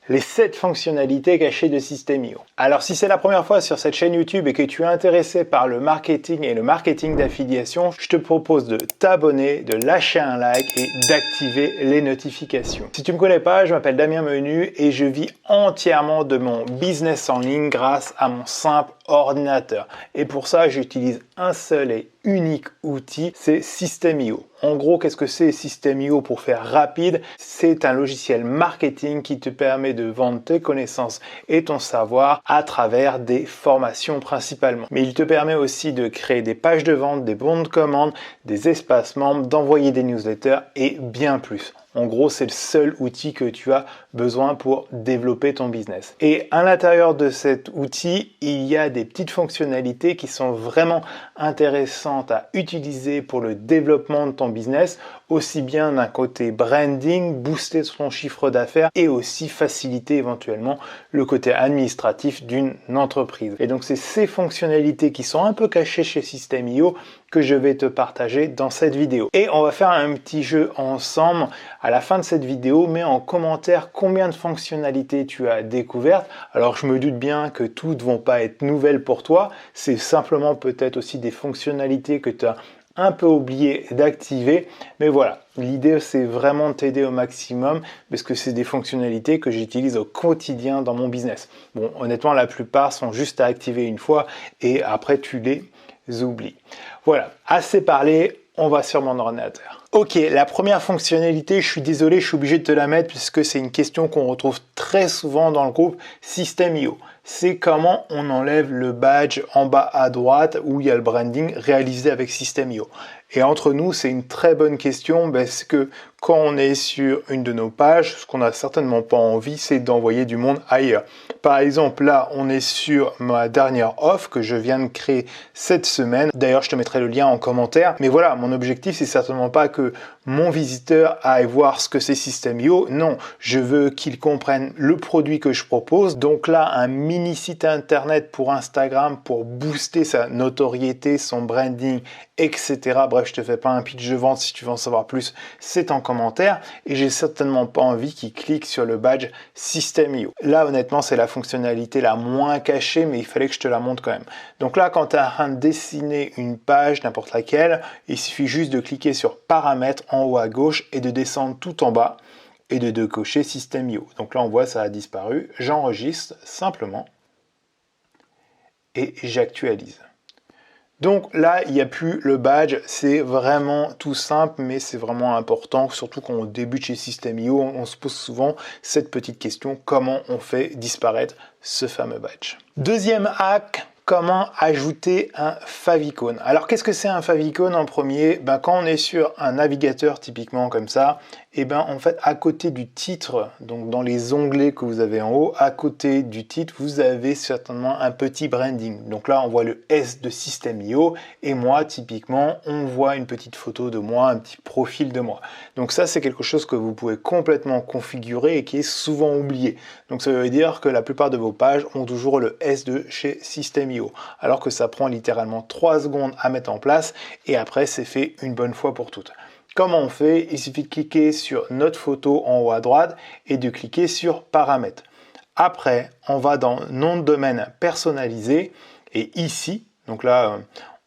les 7 fonctionnalités cachées de System.io. Alors si c'est la première fois sur cette chaîne YouTube et que tu es intéressé par le marketing et le marketing d'affiliation, je te propose de t'abonner, de lâcher un like et d'activer les notifications. Si tu ne me connais pas, je m'appelle Damien Menu et je vis entièrement de mon business en ligne grâce à mon simple ordinateur. Et pour ça, j'utilise un seul et unique outil, c'est System.io. En gros, qu'est-ce que c'est System.io pour faire rapide? C'est un logiciel marketing qui te permet de vendre tes connaissances et ton savoir à travers des formations principalement. Mais il te permet aussi de créer des pages de vente, des bons de commande, des espaces membres, d'envoyer des newsletters et bien plus. En gros, c'est le seul outil que tu as besoin pour développer ton business. Et à l'intérieur de cet outil, il y a des petites fonctionnalités qui sont vraiment intéressantes à utiliser pour le développement de ton business, aussi bien d'un côté branding, booster ton chiffre d'affaires et aussi faciliter éventuellement le côté administratif d'une entreprise. Et donc, c'est ces fonctionnalités qui sont un peu cachées chez System.io que je vais te partager dans cette vidéo. Et on va faire un petit jeu ensemble. À la fin de cette vidéo, mets en commentaire combien de fonctionnalités tu as découvertes. Alors je me doute bien que toutes ne vont pas être nouvelles pour toi, c'est simplement peut-être aussi des fonctionnalités que tu as un peu oublié d'activer, mais voilà, l'idée c'est vraiment de t'aider au maximum parce que c'est des fonctionnalités que j'utilise au quotidien dans mon business. Bon, honnêtement, la plupart sont juste à activer une fois et après tu les oublies. Voilà, assez parlé, on va sur mon ordinateur. Ok, la première fonctionnalité, je suis désolé, je suis obligé de te la mettre puisque c'est une question qu'on retrouve très souvent dans le groupe System.io. C'est comment on enlève le badge en bas à droite où il y a le branding réalisé avec System.io. Et entre nous, c'est une très bonne question parce que quand on est sur une de nos pages, ce qu'on n'a certainement pas envie, c'est d'envoyer du monde ailleurs. Par exemple, là, on est sur ma dernière offre que je viens de créer cette semaine. D'ailleurs, je te mettrai le lien en commentaire. Mais voilà, mon objectif, c'est certainement pas que mon visiteur aille voir ce que c'est System.io. Non, je veux qu'il comprenne le produit que je propose. Donc là, un mini site internet pour Instagram pour booster sa notoriété, son branding, etc. Bref, je te fais pas un pitch de vente. Si tu veux en savoir plus, c'est en commentaire. Et j'ai certainement pas envie qu'il clique sur le badge System.io. Là, honnêtement, c'est la fonctionnalité la moins cachée, mais il fallait que je te la montre quand même. Donc là, quand tu es en train de dessiner une page, n'importe laquelle, il suffit juste de cliquer sur Paramètres en haut à gauche et de descendre tout en bas et de cocher System.io. Donc là, on voit ça a disparu. J'enregistre simplement et j'actualise. Donc là, il n'y a plus le badge, c'est vraiment tout simple, mais c'est vraiment important, surtout quand on débute chez System.io, on se pose souvent cette petite question, comment on fait disparaître ce fameux badge? Deuxième hack, comment ajouter un favicon. Alors qu'est-ce que c'est un favicon en premier? Quand on est sur un navigateur typiquement comme ça, et en fait à côté du titre, donc dans les onglets que vous avez en haut, à côté du titre, vous avez certainement un petit branding. Donc là on voit le S de System.io et moi typiquement on voit une petite photo de moi, un petit profil de moi. Donc ça c'est quelque chose que vous pouvez complètement configurer et qui est souvent oublié. Donc ça veut dire que la plupart de vos pages ont toujours le S de chez System.io, alors que ça prend littéralement 3 secondes à mettre en place et après c'est fait une bonne fois pour toutes. Comment on fait? Il suffit de cliquer sur notre photo en haut à droite et de cliquer sur Paramètres. Après, on va dans Nom de domaine personnalisé et ici, donc là,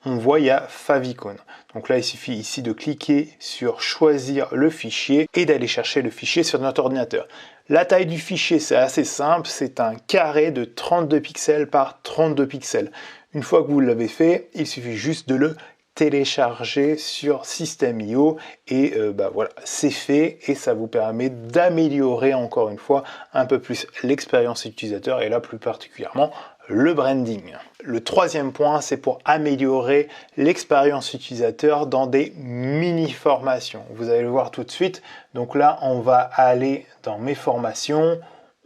on voit il y a favicon. Donc là, il suffit ici de cliquer sur Choisir le fichier et d'aller chercher le fichier sur notre ordinateur. La taille du fichier, c'est assez simple, c'est un carré de 32 pixels par 32 pixels. Une fois que vous l'avez fait, il suffit juste de le télécharger sur System.io et voilà, c'est fait et ça vous permet d'améliorer encore une fois un peu plus l'expérience utilisateur et là plus particulièrement le branding. Le troisième point, c'est pour améliorer l'expérience utilisateur dans des mini-formations. Vous allez le voir tout de suite. Donc là, on va aller dans mes formations.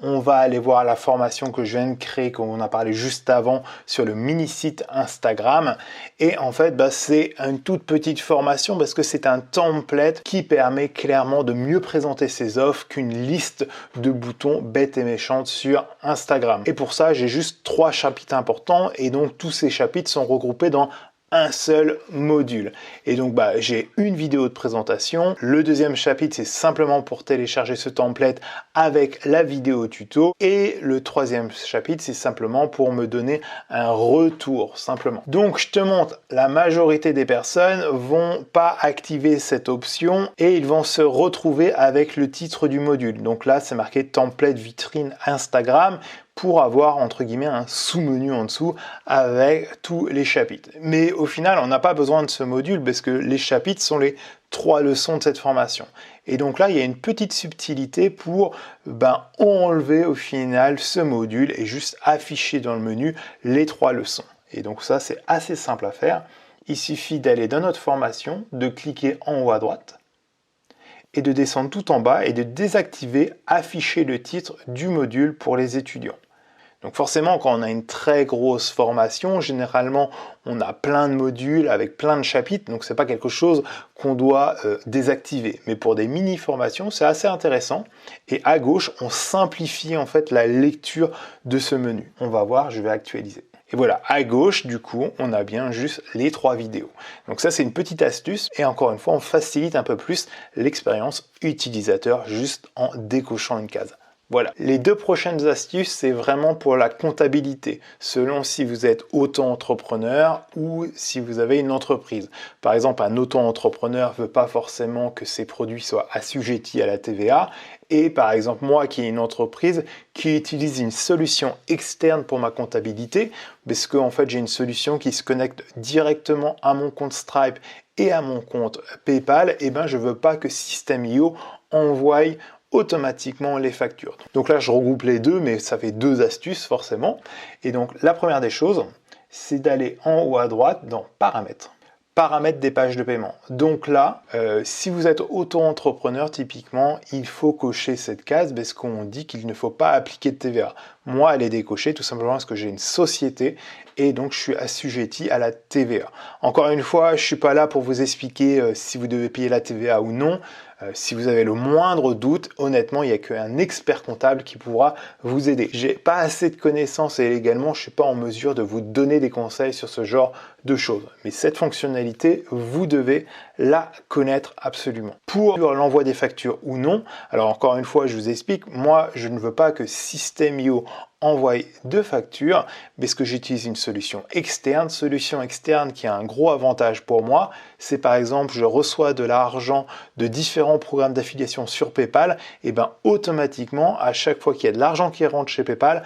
On va aller voir la formation que je viens de créer, comme on a parlé juste avant, sur le mini-site Instagram. Et en fait, c'est une toute petite formation parce que c'est un template qui permet clairement de mieux présenter ses offres qu'une liste de boutons bêtes et méchantes sur Instagram. Et pour ça, j'ai juste 3 chapitres importants et donc tous ces chapitres sont regroupés dans un seul module. Et donc j'ai une vidéo de présentation. Le deuxième chapitre, c'est simplement pour télécharger ce template avec la vidéo tuto. Et le troisième chapitre, c'est simplement pour me donner un retour, simplement. Donc je te montre, la majorité des personnes vont pas activer cette option et ils vont se retrouver avec le titre du module. Donc là, c'est marqué template vitrine Instagram, pour avoir entre guillemets un sous-menu en dessous avec tous les chapitres. Mais au final, on n'a pas besoin de ce module parce que les chapitres sont les 3 leçons de cette formation. Et donc là, il y a une petite subtilité pour enlever au final ce module et juste afficher dans le menu les 3 leçons. Et donc ça, c'est assez simple à faire. Il suffit d'aller dans notre formation, de cliquer en haut à droite, et de descendre tout en bas et de désactiver « Afficher le titre du module pour les étudiants ». Donc forcément, quand on a une très grosse formation, généralement, on a plein de modules avec plein de chapitres, donc c'est pas quelque chose qu'on doit désactiver. Mais pour des mini-formations, c'est assez intéressant. Et à gauche, on simplifie en fait la lecture de ce menu. On va voir, je vais actualiser. Et voilà, à gauche, du coup, on a bien juste les 3 vidéos. Donc ça, c'est une petite astuce. Et encore une fois, on facilite un peu plus l'expérience utilisateur juste en décochant une case. Voilà, les 2 prochaines astuces, c'est vraiment pour la comptabilité, selon si vous êtes auto-entrepreneur ou si vous avez une entreprise. Par exemple, un auto-entrepreneur ne veut pas forcément que ses produits soient assujettis à la TVA. Et par exemple, moi qui ai une entreprise qui utilise une solution externe pour ma comptabilité, parce qu'en fait, j'ai une solution qui se connecte directement à mon compte Stripe et à mon compte PayPal, et je ne veux pas que System.io envoie automatiquement les factures. Donc là, je regroupe les deux, mais ça fait 2 astuces forcément. Et donc, la première des choses, c'est d'aller en haut à droite dans Paramètres. Paramètres des pages de paiement. Donc là, si vous êtes auto-entrepreneur, typiquement, il faut cocher cette case parce qu'on dit qu'il ne faut pas appliquer de TVA. Moi, elle est décochée tout simplement parce que j'ai une société et donc je suis assujetti à la TVA. Encore une fois, je ne suis pas là pour vous expliquer si vous devez payer la TVA ou non. Si vous avez le moindre doute, honnêtement, il n'y a qu'un expert comptable qui pourra vous aider. J'ai pas assez de connaissances et également, je ne suis pas en mesure de vous donner des conseils sur ce genre de choses. Mais cette fonctionnalité, vous devez la connaître absolument. Pour l'envoi des factures ou non, alors encore une fois, je vous explique, moi, je ne veux pas que System.io envoie 2 factures, parce que j'utilise une solution externe qui a un gros avantage pour moi, c'est par exemple, je reçois de l'argent de différents programmes d'affiliation sur PayPal, et automatiquement, à chaque fois qu'il y a de l'argent qui rentre chez PayPal,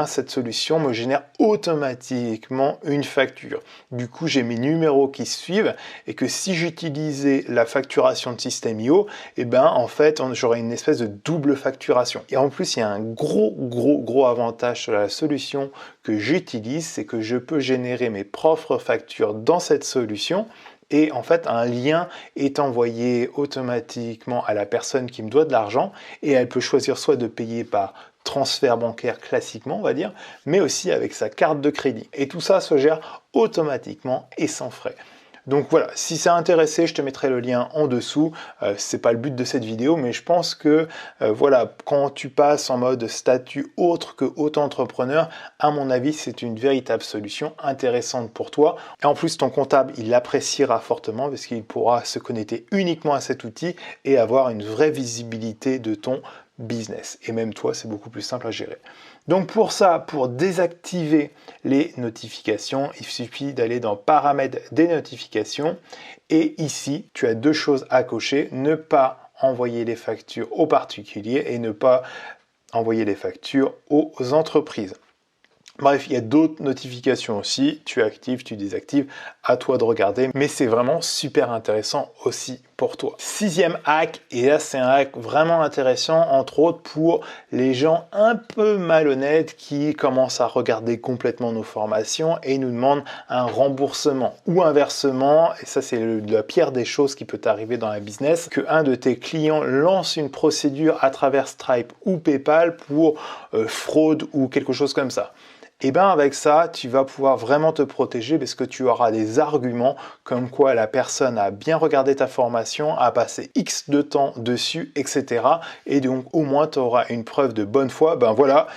cette solution me génère automatiquement une facture. Du coup, j'ai mes numéros qui suivent et que si j'utilisais la facturation de System.io, en fait, j'aurais une espèce de double facturation. Et en plus, il y a un gros avantage sur la solution que j'utilise, c'est que je peux générer mes propres factures dans cette solution. Et en fait, un lien est envoyé automatiquement à la personne qui me doit de l'argent et elle peut choisir soit de payer par transfert bancaire classiquement, on va dire, mais aussi avec sa carte de crédit. Et tout ça se gère automatiquement et sans frais. Donc voilà, si c'est intéressé, je te mettrai le lien en dessous. C'est pas le but de cette vidéo, mais je pense que voilà, quand tu passes en mode statut autre que auto-entrepreneur, à mon avis, c'est une véritable solution intéressante pour toi. Et en plus, ton comptable, il l'appréciera fortement parce qu'il pourra se connecter uniquement à cet outil et avoir une vraie visibilité de ton business. Et même toi, c'est beaucoup plus simple à gérer. Donc pour ça, pour désactiver les notifications, il suffit d'aller dans Paramètres des notifications. Et ici, tu as 2 choses à cocher. Ne pas envoyer les factures aux particuliers et ne pas envoyer les factures aux entreprises. Bref, il y a d'autres notifications aussi, tu actives, tu désactives, à toi de regarder, mais c'est vraiment super intéressant aussi pour toi. 6e hack, et là c'est un hack vraiment intéressant, entre autres pour les gens un peu malhonnêtes qui commencent à regarder complètement nos formations et nous demandent un remboursement ou inversement, et ça c'est la pire des choses qui peut t'arriver dans la business, que un de tes clients lance une procédure à travers Stripe ou PayPal pour fraude ou quelque chose comme ça. Et bien avec ça, tu vas pouvoir vraiment te protéger parce que tu auras des arguments comme quoi la personne a bien regardé ta formation, a passé X de temps dessus, etc. Et donc au moins tu auras une preuve de bonne foi. Ben voilà,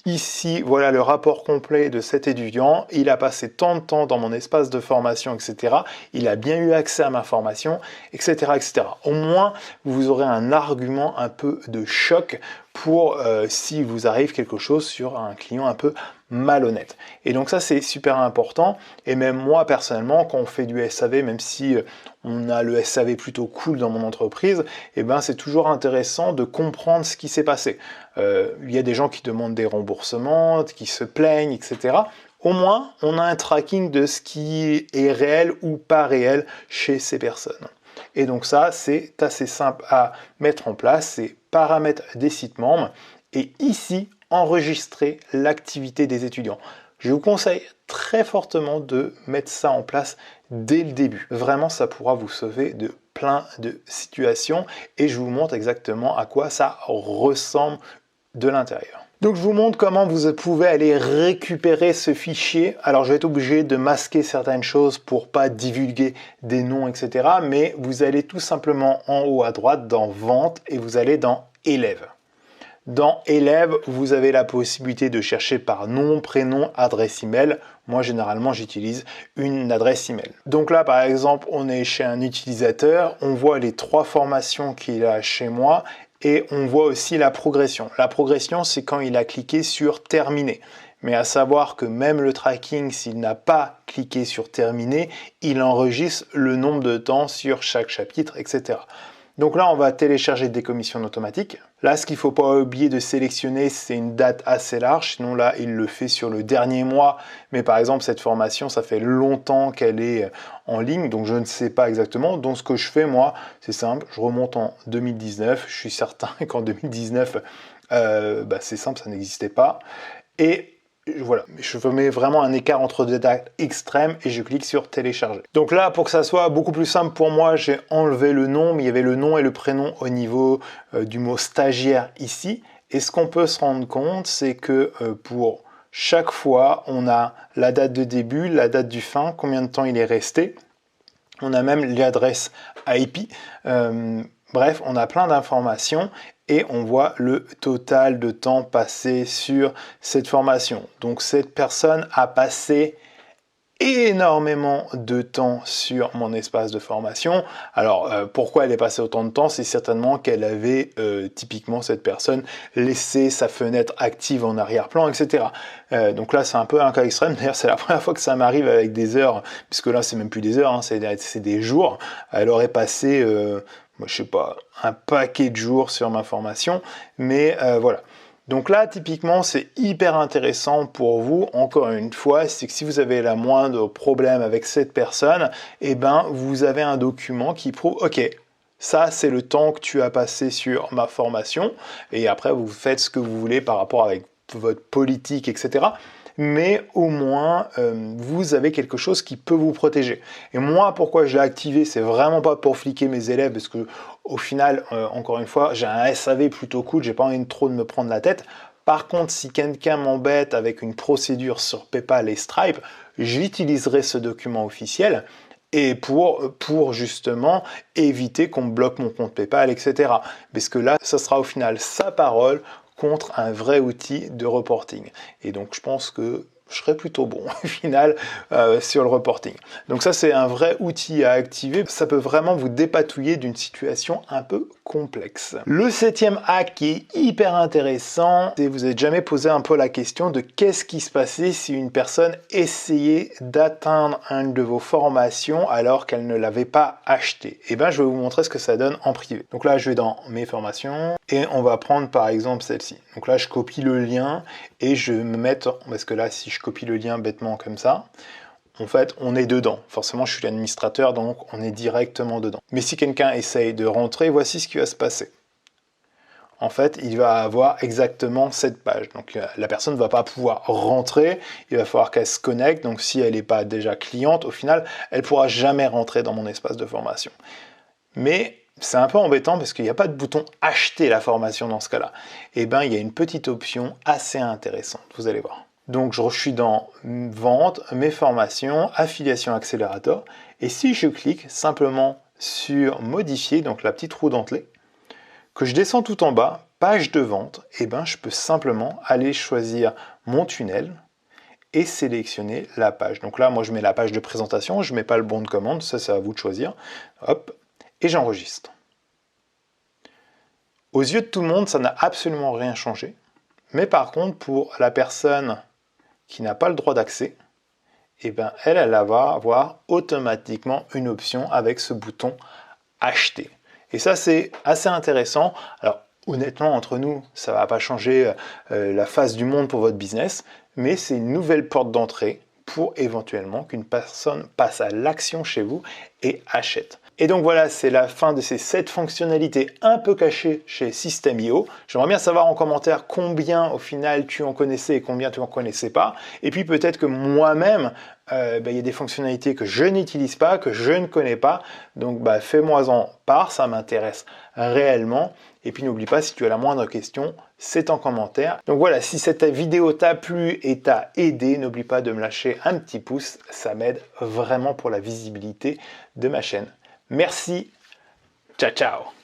ici, voilà le rapport complet de cet étudiant. Il a passé tant de temps dans mon espace de formation, etc. Il a bien eu accès à ma formation, etc., etc. Au moins, vous aurez un argument un peu de choc pour si vous arrive quelque chose sur un client un peu malhonnête. Et donc ça, c'est super important. Et même moi, personnellement, quand on fait du SAV, même si on a le SAV plutôt cool dans mon entreprise, eh ben, c'est toujours intéressant de comprendre ce qui s'est passé. Il y a des gens qui demandent des remboursements, qui se plaignent, etc. Au moins, on a un tracking de ce qui est réel ou pas réel chez ces personnes. Et donc ça, c'est assez simple à mettre en place, c'est paramètres des sites membres. Et ici, enregistrer l'activité des étudiants. Je vous conseille très fortement de mettre ça en place dès le début. Vraiment, ça pourra vous sauver de plein de situations et je vous montre exactement à quoi ça ressemble de l'intérieur. Donc je vous montre comment vous pouvez aller récupérer ce fichier. Alors je vais être obligé de masquer certaines choses pour pas divulguer des noms, etc. Mais vous allez tout simplement en haut à droite dans Vente et vous allez dans Élèves. Dans Élèves, vous avez la possibilité de chercher par nom, prénom, adresse email. Moi, généralement, j'utilise une adresse email. Donc là, par exemple, on est chez un utilisateur, on voit les 3 formations qu'il a chez moi et on voit aussi la progression. La progression, c'est quand il a cliqué sur Terminer. Mais à savoir que même le tracking, s'il n'a pas cliqué sur Terminer, il enregistre le nombre de temps sur chaque chapitre, etc. Donc là, on va télécharger des commissions automatiques. Là, ce qu'il ne faut pas oublier de sélectionner, c'est une date assez large. Sinon, là, il le fait sur le dernier mois. Mais par exemple, cette formation, ça fait longtemps qu'elle est en ligne. Donc, je ne sais pas exactement. Donc, ce que je fais, moi, c'est simple. Je remonte en 2019. Je suis certain qu'en 2019, c'est simple, ça n'existait pas. Et voilà, je mets vraiment un écart entre deux dates extrêmes et je clique sur télécharger. Donc là, pour que ça soit beaucoup plus simple pour moi, j'ai enlevé le nom, mais il y avait le nom et le prénom au niveau du mot stagiaire ici. Et ce qu'on peut se rendre compte, c'est que pour chaque fois, on a la date de début, la date du fin, combien de temps il est resté. On a même l'adresse IP. Bref, on a plein d'informations et on voit le total de temps passé sur cette formation. Donc cette personne a passé énormément de temps sur mon espace de formation. Alors pourquoi elle est passée autant de temps? C'est certainement qu'elle avait typiquement cette personne laissé sa fenêtre active en arrière-plan, etc. Donc là c'est un peu un cas extrême. D'ailleurs c'est la première fois que ça m'arrive avec des heures, puisque là c'est même plus des heures, hein, c'est des jours. Elle aurait passé je sais pas, un paquet de jours sur ma formation, mais voilà. Donc là, typiquement, c'est hyper intéressant pour vous, encore une fois, c'est que si vous avez la moindre problème avec cette personne, eh ben, vous avez un document qui prouve, ok, ça, c'est le temps que tu as passé sur ma formation, et après, vous faites ce que vous voulez par rapport avec votre politique, etc. Mais au moins, vous avez quelque chose qui peut vous protéger. Et moi, pourquoi je l'ai activé, c'est vraiment pas pour fliquer mes élèves, parce que au final, encore une fois, j'ai un SAV plutôt cool, j'ai pas envie de trop de me prendre la tête. Par contre, si quelqu'un m'embête avec une procédure sur PayPal et Stripe, j'utiliserai ce document officiel et pour justement éviter qu'on me bloque mon compte PayPal, etc. Parce que là, ça sera au final sa parole contre un vrai outil de reporting. Et donc, je pense que je serais plutôt bon au final sur le reporting. Donc ça, c'est un vrai outil à activer. Ça peut vraiment vous dépatouiller d'une situation un peu complexe. Le 7e hack qui est hyper intéressant, c'est vous avez jamais posé un peu la question de qu'est-ce qui se passait si une personne essayait d'atteindre une de vos formations alors qu'elle ne l'avait pas acheté. Et bien, je vais vous montrer ce que ça donne en privé. Donc là, je vais dans mes formations et on va prendre par exemple celle-ci. Donc là, je copie le lien et je vais me mettre, parce que là, si je copie le lien bêtement comme ça, en fait, on est dedans. Forcément, je suis l'administrateur, donc on est directement dedans. Mais si quelqu'un essaye de rentrer, voici ce qui va se passer. En fait, il va avoir exactement cette page. Donc, la personne ne va pas pouvoir rentrer. Il va falloir qu'elle se connecte. Donc, si elle n'est pas déjà cliente, au final, elle ne pourra jamais rentrer dans mon espace de formation. Mais c'est un peu embêtant parce qu'il n'y a pas de bouton « Acheter la formation » dans ce cas-là. Eh bien, il y a une petite option assez intéressante. Vous allez voir. Donc je suis dans vente, mes formations, affiliation accélérateur. Et si je clique simplement sur modifier, donc la petite roue dentelée, que je descends tout en bas, page de vente, et ben je peux simplement aller choisir mon tunnel et sélectionner la page. Donc là, moi je mets la page de présentation, je ne mets pas le bon de commande, ça c'est à vous de choisir. Hop, et j'enregistre. Aux yeux de tout le monde, ça n'a absolument rien changé. Mais par contre, pour la personne qui n'a pas le droit d'accès, eh ben, elle va avoir automatiquement une option avec ce bouton acheter. Et ça, c'est assez intéressant. Alors, honnêtement, entre nous, ça ne va pas changer la face du monde pour votre business, mais c'est une nouvelle porte d'entrée pour éventuellement qu'une personne passe à l'action chez vous et achète. Et donc voilà, c'est la fin de ces 7 fonctionnalités un peu cachées chez System.io. J'aimerais bien savoir en commentaire combien au final tu en connaissais et combien tu en connaissais pas. Et puis peut-être que moi-même, il y a des fonctionnalités que je n'utilise pas, que je ne connais pas. Donc fais-moi-en part, ça m'intéresse réellement. Et puis n'oublie pas, si tu as la moindre question, c'est en commentaire. Donc voilà, si cette vidéo t'a plu et t'a aidé, n'oublie pas de me lâcher un petit pouce. Ça m'aide vraiment pour la visibilité de ma chaîne. Merci, ciao ciao.